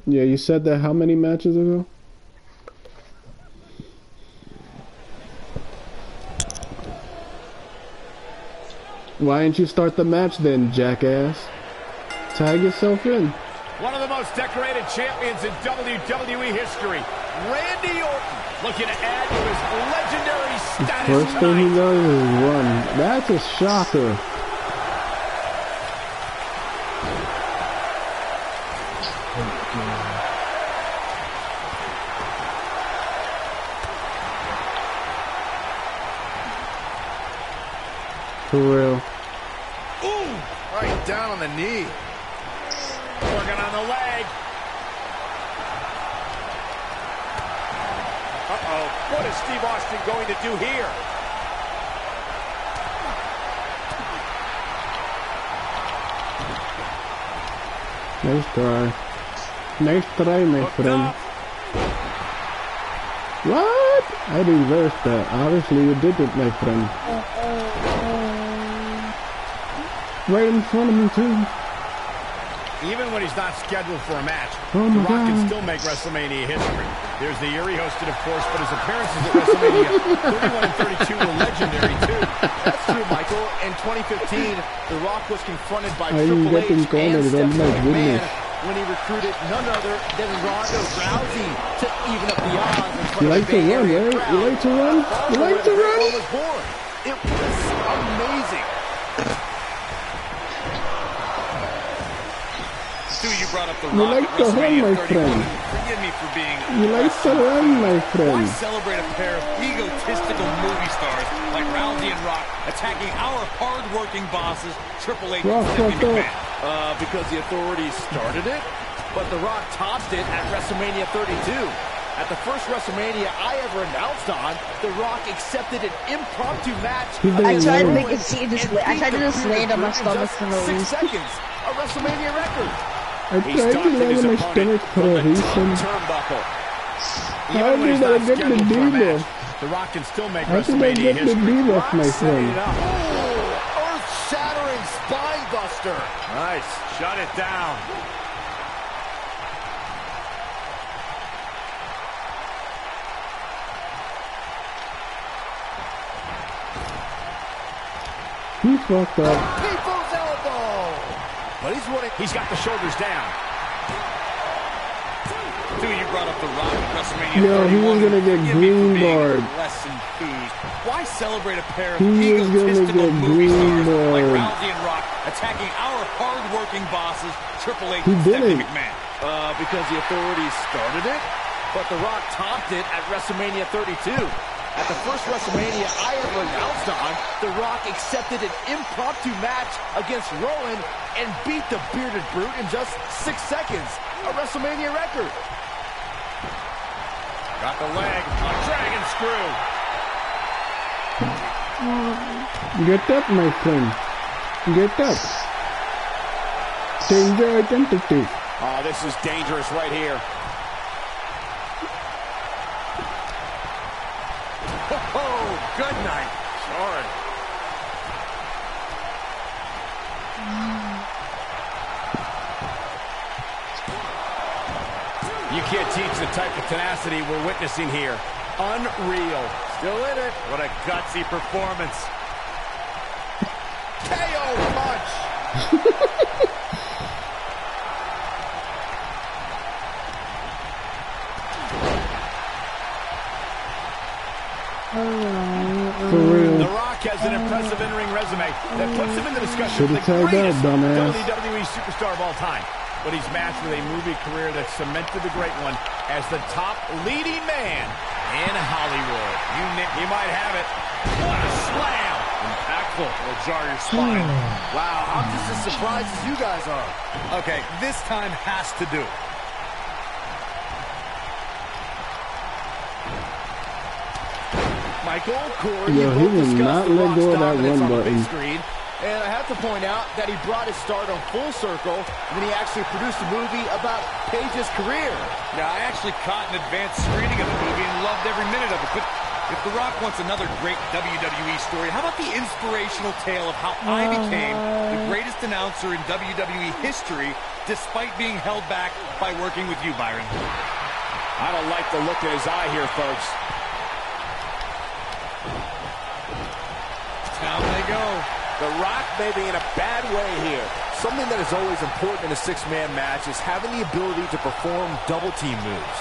Yeah, you said that how many matches ago? Why didn't you start the match then, jackass? Tag yourself in. One of the most decorated champions in WWE history, Randy Orton, looking to add to his legendary status First tonight. thing he does is run. That's a shocker. For real. Ooh, right down on the knee. Working on the leg. Uh-oh. What is Steve Austin going to do here? Nice try. Nice try, my friend. What? I reversed that. Obviously you did it, my friend. Right in front of me, too. Even when he's not scheduled for a match, Oh The my Rock can God. still make WrestleMania history. There's the year he hosted, of course, but his appearances at WrestleMania 31 and 32 were legendary, too. That's true, Michael. In 2015, The Rock was confronted by Are you Triple H getting and cornered? Oh Stephanie my McMahon goodness. when he recruited none other than Ronda Rousey to even up the odds in front You of like a to Bay run, Area right? crowd. You like to run? You like to Where run? the was born. It was amazing. Stu, you brought up The You Rock like at to run, WrestleMania my 31. friend. Forgive me for being... You like to run, my Why friend. celebrate a pair of egotistical movie stars like Rousey and Rock attacking our hard-working bosses, Triple H Rock, and Stephanie fuck up. McMahon? Because the authorities started it, but The Rock topped it at WrestleMania 32. At the first WrestleMania I ever announced on, The Rock accepted an impromptu match. He didn't I tried to know. make it see this. I tried to just land on my stomach for no 6 reason. seconds, a WrestleMania record. I tried to land on my stomach for a reason. Turnbuckle. How Even when did he's I not get the scheduled for a deal? match, The Rock can still make How did I WrestleMania get the history. deal off, my Rock setting friend? it up. Oh, earth-shattering spine buster. Nice. Shut it down. He fucked up. People's elbow. But he's running. He's got the shoulders down. Stu, you brought up The Rock at WrestleMania Yo, 31. he was gonna get Forgive me for green being barred. less enthused. Why celebrate a pair of He was gonna egotistical get movie green stars like barred. Rousey and Rock attacking our hard-working bosses, Triple H He and Stephanie didn't. McMahon? Because the authorities started it, but The Rock topped it at WrestleMania 32. At the first WrestleMania I ever announced on, The Rock accepted an impromptu match against Rowan and beat the bearded brute in just 6 seconds, a WrestleMania record. Got the leg. A dragon screw. Get up, my friend. Get up. Change your identity. Oh, this is dangerous right here. Oh, good night. Sorry. You can't teach the type of tenacity we're witnessing here. Unreal. Still in it. What a gutsy performance. KO punch. For real. The Rock has an impressive in-ring resume that puts him in the discussion Should've of the tagged out, greatest dumbass. WWE superstar of all time. But he's matched with a movie career that cemented the great one as the top leading man in Hollywood. You might have it. What a slam! Impactful. Will jar your spine. Wow, I'm just as surprised as you guys are. Okay, this time has to do it. Michael, Corey, Yo, you he both did discussed not The let Rock's go of that dominance one on the big button. screen, and I have to point out that he brought his stardom full circle when he actually produced a movie about Paige's career. Yeah, I actually caught an advanced screening of the movie and loved every minute of it, but If The Rock wants another great WWE story, how about the inspirational tale of how I became the greatest announcer in WWE history, despite being held back by working with you, Byron? I don't like the look in his eye here, folks. Down they go. The Rock may be in a bad way here. Something that is always important in a six-man match is having the ability to perform double-team moves.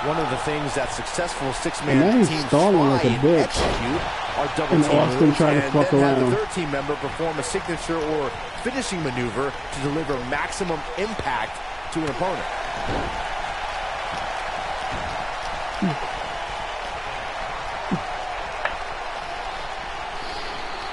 One of the things that successful six-man teams try and execute are double-team moves, trying to fuck then around. have the third team member perform a signature or finishing maneuver to deliver maximum impact to an opponent.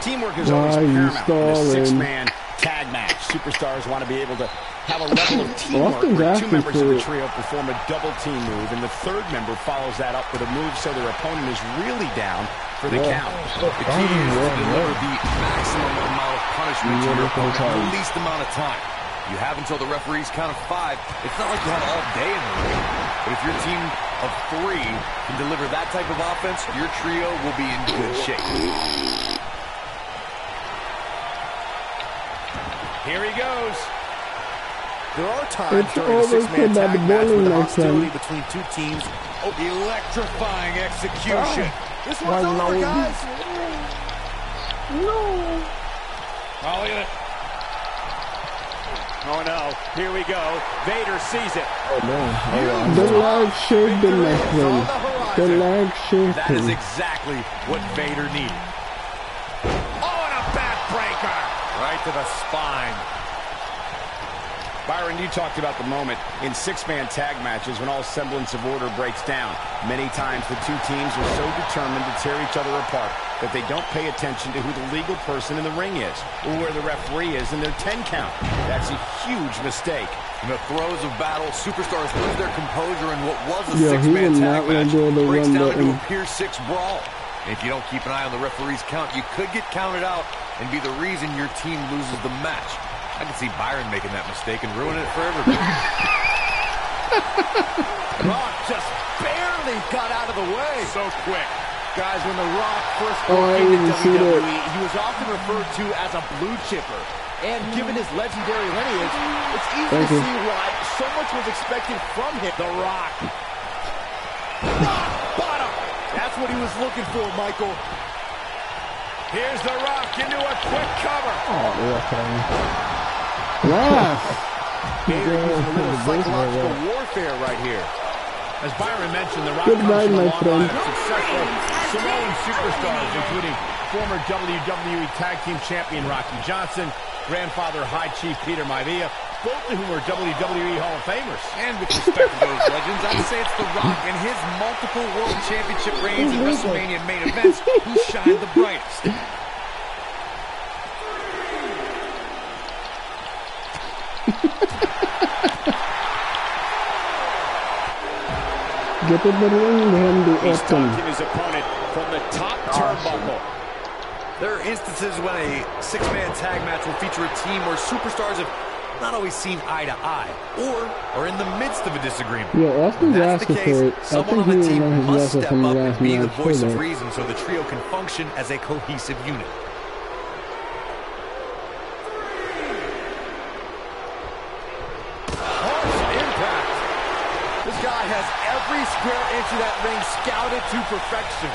Teamwork is always paramount in a six-man tag match. Superstars want to be able to have a level of teamwork where two members of the trio perform a double-team move, and the third member follows that up with a move so their opponent is really down for the count. The key is to deliver the maximum amount of punishment to your opponent in the least amount of time. You have until the referees count of 5. It's not like you have all day in the ring. But if your team of 3 can deliver that type of offense, your trio will be in good shape. Here he goes. There are times during a six-man tag match with hostility between two teams. Oh, electrifying execution. This one's over, guys. No. Oh, look at it. Oh, no. Here we go. Vader sees it. Oh, no. The leg shaved him, my friend. The leg shaved That is him. exactly what Vader needed. Oh, and a backbreaker. Right to the spine. Byron, you talked about the moment in six-man tag matches when all semblance of order breaks down. Many times the two teams are so determined to tear each other apart that they don't pay attention to who the legal person in the ring is or where the referee is in their 10 count. That's a huge mistake. In the throes of battle, superstars lose their composure in what was a six-man tag match breaks down into a Pier 6 brawl. And if you don't keep an eye on the referee's count, you could get counted out and be the reason your team loses the match. I can see Byron making that mistake and ruining it for everybody. Rock just barely got out of the way. So quick. Guys, when The Rock first broke into WWE, he was often referred to as a blue chipper. And given his legendary lineage, it's easy to see why so much was expected from him. The Rock. Rock bottom. That's what he was looking for, Michael. Here's The Rock into a quick cover. Oh, okay. Wow. Vader using a little psychological warfare right here. As Byron mentioned, The Rock Good night, comes from a my long friend. line of successful Samoan superstars, including former WWE Tag Team Champion Rocky Johnson, grandfather High Chief Peter Maivia, both of whom are WWE Hall of Famers. And with respect to those legends, I'd say it's The Rock and his multiple World Championship reigns and WrestleMania main events who shine the brightest. Get in the ring, Randy He's Orton. stalking his opponent from the top turnbuckle. There are instances when a six-man tag match will feature a team where superstars have not always seen eye to eye, or are in the midst of a disagreement. Yeah, Austin's That's the asking case. for it. I Someone think on he the team didn't know must his step from the up last and be the match voice for of that. reason so the trio can function as a cohesive unit. This guy has every square inch of that ring scouted to perfection.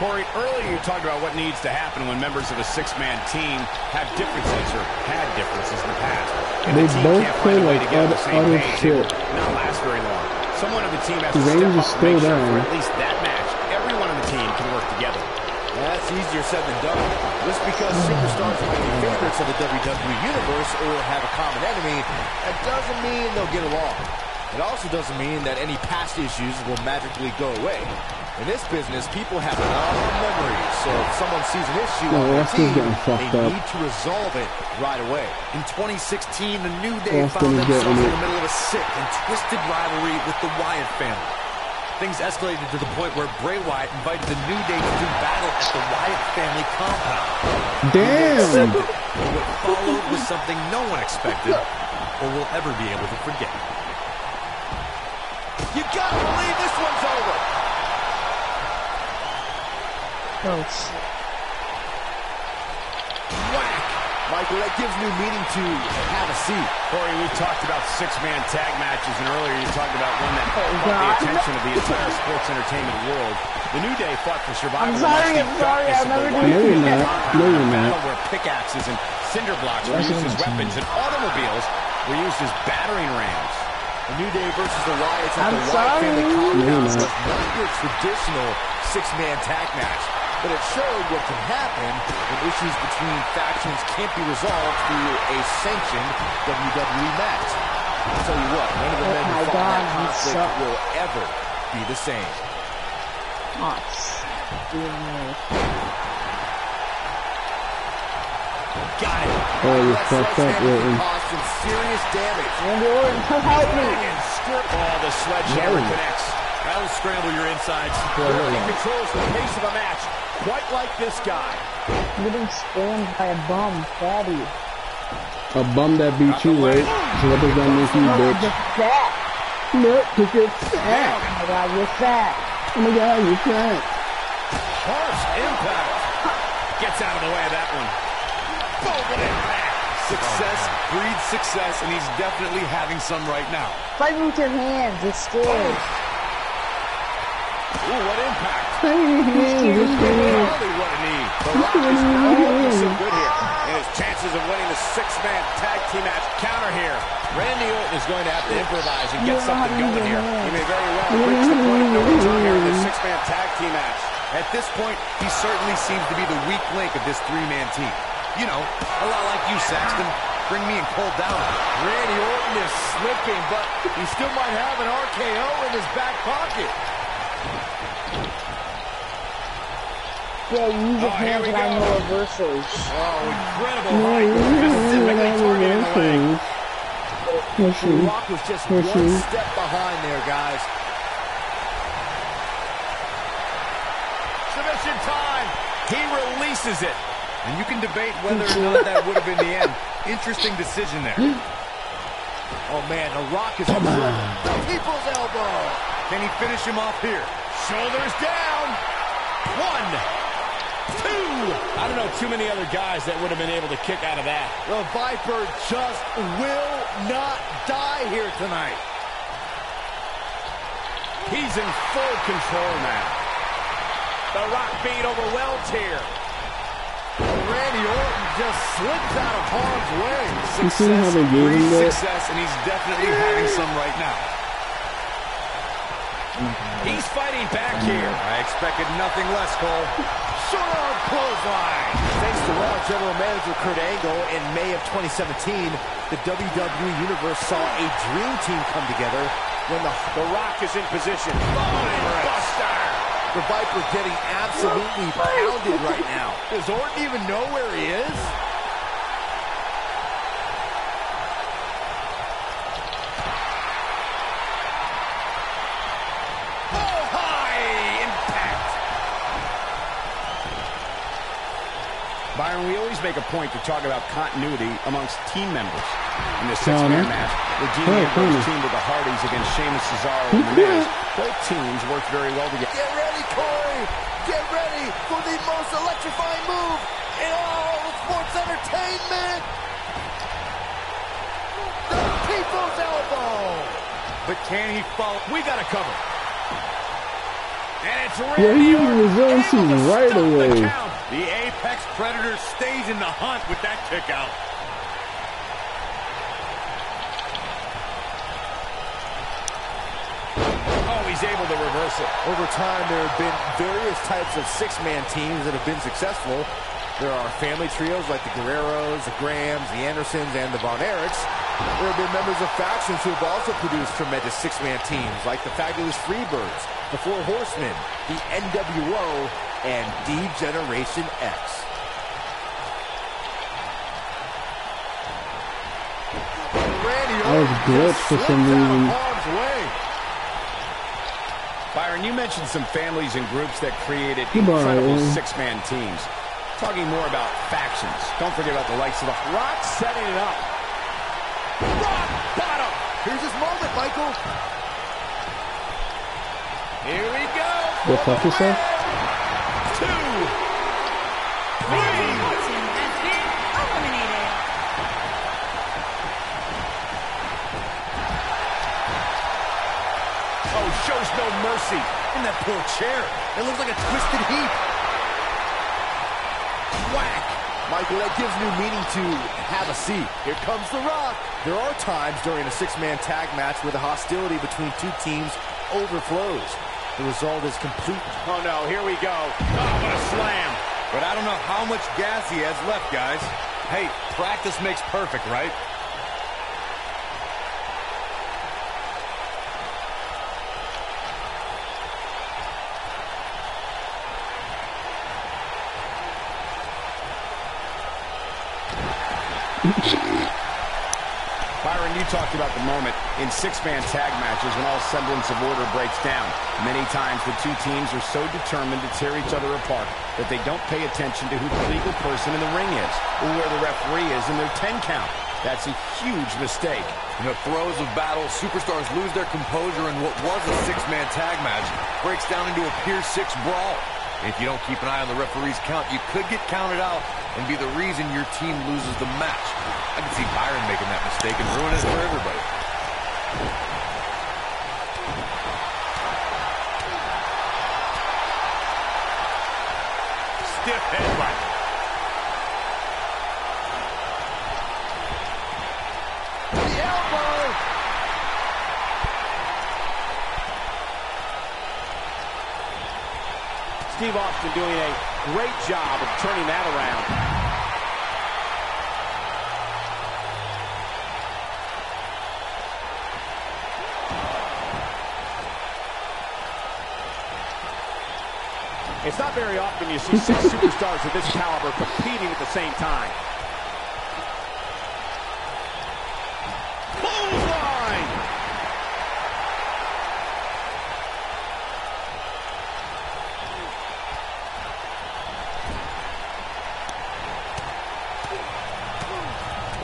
Corey, earlier you talked about what needs to happen when members of a six-man team have differences or had differences in the past. If They the team both can't play find a way like to get on the same utter page, shit. it will not last very long. Someone on the team has to The step range up is and still make sure for down. at least that match, everyone on the team can work together. That's easier said than done. Just because superstars might be favorites of the WWE Universe or have a common enemy, that doesn't mean they'll get along. It also doesn't mean that any past issues will magically go away. In this business, people have long memories, so if someone sees an issue on their team, they need to resolve it right away. In 2016, the New Day Austin found is themselves getting in it. the middle of a sick and twisted rivalry with the Wyatt family. Things escalated to the point where Bray Wyatt invited the New Day to do battle at the Wyatt family compound. Damn! What followed was something no one expected or will ever be able to forget. You gotta believe this one's over. Oh, shit. Whack! Michael, that gives new meaning to have a seat. Corey, we've talked about six-man tag matches, and earlier you talked about one that caught the attention of the entire sports entertainment world. The New Day fought for survival. I'm sorry, I've never done No, you're not. No, you're not. Where pickaxes and cinder blocks were used as weapons, and automobiles were used as battering rams. The New Day versus the Wyatts at the I'm Wyatt family sorry. compound was not your traditional six-man tag match, but it showed what can happen when issues between factions can't be resolved through a sanctioned WWE match. I'll tell you what, none of the men who fought in that conflict will ever be the same. Got it. Oh, you fucked up, Orton. Caused some serious damage. Randy Orton, come help me. Oh, the sledgehammer connects. That'll scramble your insides. He controls the pace of a match, quite like this guy. Getting spammed by a bum, fatty. A bum that beat you, right? So what does that make you, bitch? Just fat. No, cause you're fat. Oh my god, you're fat. Oh my god, you're fat. Harsh impact. Gets out of the way of that one. Boom, impact. Success breeds success, and he's definitely having some right now. Fight with your hands, it's scary. Ooh, what impact. You're scared. Holy, what a knee. The Rock is not looking so good here. And his chances of winning the six-man tag team match counter here. Randy Orton is going to have to improvise and get something going here. He may very well reach the point of no return here in this six-man tag team match. At this point, he certainly seems to be the weak link of this three-man team. You know, a lot like you, Saxton. Bring me and Cole down. Randy Orton is slipping, but he still might have an RKO in his back pocket. Yeah, you use your hands and I know reversals. Oh, incredible height. Specifically targeting the leg. The Rock was just one step behind there, guys. Submission time. He releases it. And you can debate whether or not that would have been the end. Interesting decision there. Oh, man, The Rock is on the people's elbow. Can he finish him off here? Shoulders down. 1, 2. I don't know too many other guys that would have been able to kick out of that. The Viper just will not die here tonight. He's in full control now. The Rock being overwhelmed here. Randy Orton just slips out of harm's way. You see how they gave him that? Success, and he's definitely having some right now. He's fighting back here. I expected nothing less, Cole. Short arm clothesline. Thanks to Raw General Manager Kurt Angle, in May of 2017, the WWE Universe saw a dream team come together when the Rock is in position. Buster. The Viper getting absolutely pounded right now. Does Orton even know where he is? Oh, high impact. Byron, we always make a point to talk about continuity amongst team members. In the six-man match, Regina Ambrose teamed with the Hardys against Sheamus, Cesaro, and The Miz. Both teams worked very well together. Get ready, Corey! Get ready for the most electrifying move in all of sports entertainment! The People's Elbow! But can he follow? We got to cover. And it's Yeah, Randy he Orton reversed able to right stop away. the count. The Apex Predator stays in the hunt with that kick out. He's able to reverse it. Over time, there have been various types of six-man teams that have been successful. There are family trios like the Guerreros, the Grahams, the Andersons, and the Von Erichs. There have been members of factions who have also produced tremendous six-man teams like the Fabulous Freebirds, the Four Horsemen, the NWO, and D-Generation X. I was glitched for some reason. Byron, you mentioned some families and groups that created incredible six-man teams. Talking more about factions. Don't forget about the likes of the Rock setting it up. Rock bottom. Here's his moment, Michael. Here we go. Go fuck yourself. 2. shows no mercy. In that poor chair. It looks like a twisted heap. Whack! Michael, that gives new meaning to have a seat. Here comes The Rock. There are times during a six-man tag match where the hostility between two teams overflows. The result is complete. Oh, no, here we go. Oh, what a slam. But I don't know how much gas he has left, guys. Hey, practice makes perfect, right? Byron, you talked about the moment in six-man tag matches when all semblance of order breaks down. Many times the two teams are so determined to tear each other apart that they don't pay attention to who the legal person in the ring is or where the referee is in their 10 count. That's a huge mistake. In the throes of battle, superstars lose their composure, and what was a six-man tag match breaks down into a Pier 6 brawl. If you don't keep an eye on the referee's count, you could get counted out and be the reason your team loses the match. I can see Byron making that mistake and ruin it for everybody. Stiff headbutt. The elbow! Steve Austin doing a great job of turning that around. It's not very often you see six superstars of this caliber competing at the same time. Clothesline!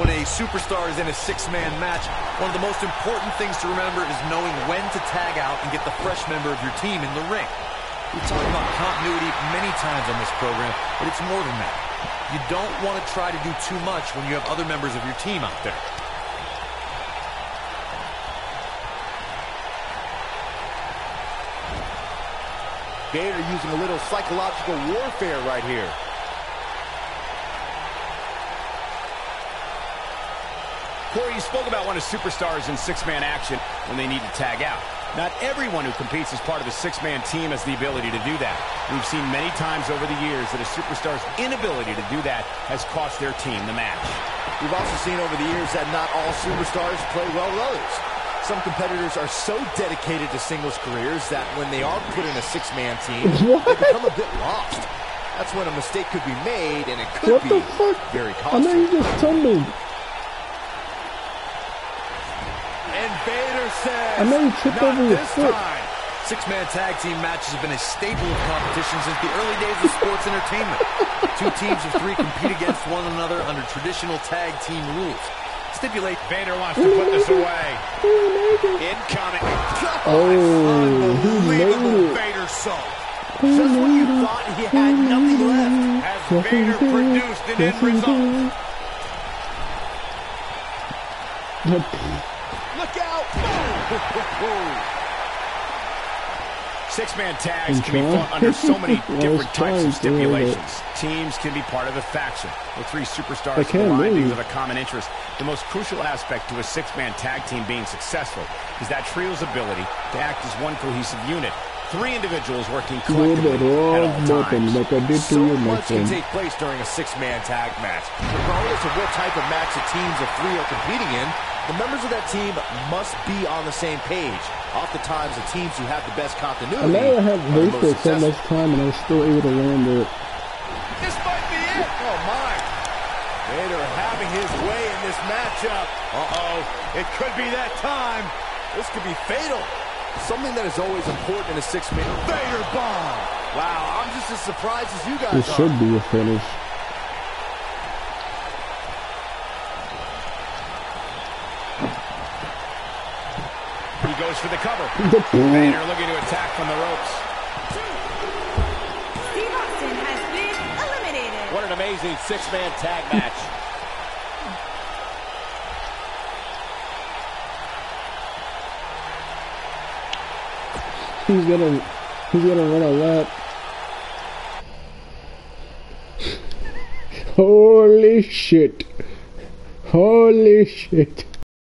When a superstar is in a six-man match, one of the most important things to remember is knowing when to tag out and get the fresh member of your team in the ring. We've talked about continuity many times on this program, but it's more than that. You don't want to try to do too much when you have other members of your team out there. Vader using a little psychological warfare right here. Corey, you spoke about one of superstars in six-man action when they need to tag out. Not everyone who competes as part of a six-man team has the ability to do that. We've seen many times over the years that a superstar's inability to do that has cost their team the match. We've also seen over the years that not all superstars play well with others. Some competitors are so dedicated to singles careers that when they are put in a six-man team, they become a bit lost. That's when a mistake could be made, and it could be very costly. I know you just tumbled. And Vader says, I know you tripped over your foot. Six-man tag team matches have been a staple of competition since the early days of sports entertainment. Two teams of three compete against one another under traditional tag team rules. Stipulate. Vader wants to put this away. Incoming. Oh, unbelievable Vader soul. Just when you thought he had nothing left. Has Vader produced an end result? Look out! Six-man tags can be fought under so many different types of stipulations. Teams can be part of a faction, with three superstars colliding with a common interest. The most crucial aspect to a six-man tag team being successful is that trio's ability to act as one cohesive unit. Three individuals working collectively at all times. So much can take place during a six-man tag match. Regardless of what type of match the teams of three are competing in, the members of that team must be on the same page. Oftentimes, the teams who have the best continuity I never had wasted so much time and I was still able to land it. This might be it. Oh, my. Vader having his way in this matchup. Uh-oh. It could be that time. This could be fatal. Something that is always important in a six-man. Vader bomb. Wow, I'm just as surprised as you guys It should be a finish. He goes for the cover. Vader looking to attack from the ropes. Steve Austin has been eliminated. What an amazing six-man tag match. He's gonna run a lap. Holy shit. Holy shit.